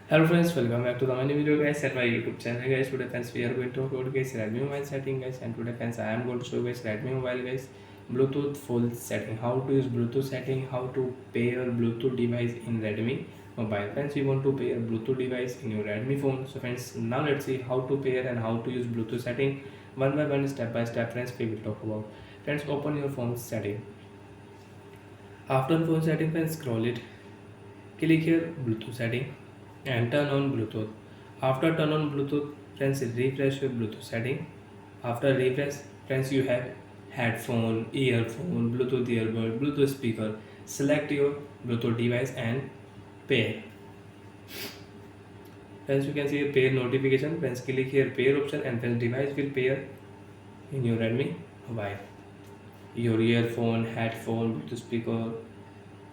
Hello friends, welcome back to the new video guys at my YouTube channel guys. Today friends we are going to talk about guys Redmi mobile setting guys, and today friends I am going to show guys Redmi mobile guys Bluetooth full setting, how to use Bluetooth setting, how to pair Bluetooth device in Redmi mobile. Friends, you want to pair Bluetooth device in your Redmi phone. So friends, now let's see how to pair and how to use Bluetooth setting one by one, step by step. Friends, we will talk about. Friends, open your phone setting. After phone setting, friends, scroll it. Click here Bluetooth setting and turn on Bluetooth. After turn on Bluetooth, friends, refresh your Bluetooth setting. After refresh, friends, you have headphone, earphone, Bluetooth earbud, Bluetooth speaker. Select your Bluetooth device and pair. Friends, you can see a pair notification. Friends, click here pair option and friends, device will pair in your Redmi mobile. Your earphone, headphone, Bluetooth speaker,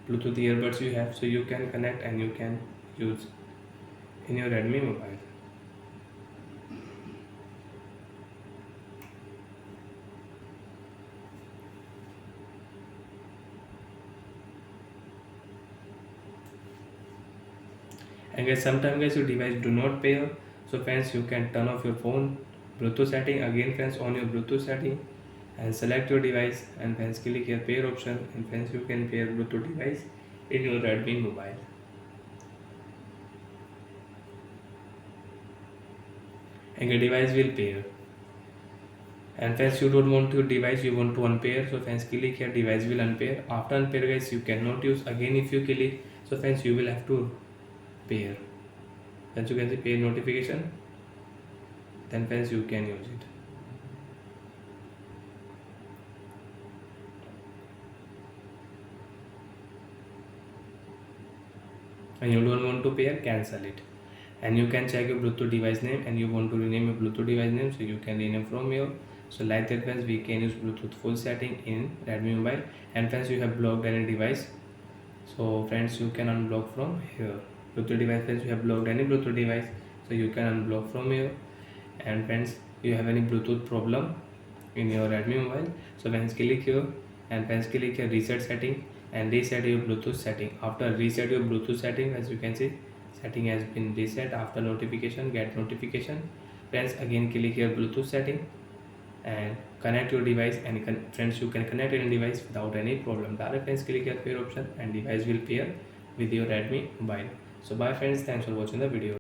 Bluetooth earbuds you have, so you can connect and you can use in your Redmi mobile. And guys, sometimes guys your device do not pair, so friends, you can turn off your phone Bluetooth setting. Again friends, on your Bluetooth setting and select your device and friends, click here pair option and friends, you can pair Bluetooth device in your Redmi mobile and your device will pair. And friends, you don't want your device, you want to unpair, so friends, click here device will unpair. After unpair guys, you cannot use again. If you click, so friends, you will have to pair. Friends, you can see pair notification, then friends, you can use it. And you don't want to pair, cancel it. And you can check your Bluetooth device name, and you want to rename your Bluetooth device name, so you can rename from here. So like that friends, we can use Bluetooth full setting in Redmi mobile. And friends, you have blocked any device, so friends, you can unblock from here. Bluetooth device, friends, you have blocked any Bluetooth device, so you can unblock from here. And friends, you have any Bluetooth problem in your Redmi mobile, so friends, click here and friends, click here reset setting and reset your Bluetooth setting. After reset your Bluetooth setting, as you can see, setting has been reset. After notification, get notification, friends, again click here Bluetooth setting and connect your device, and friends, you can connect any device without any problem. Direct friends, click here pair option and device will pair with your Redmi mobile. So bye friends, thanks for watching the video.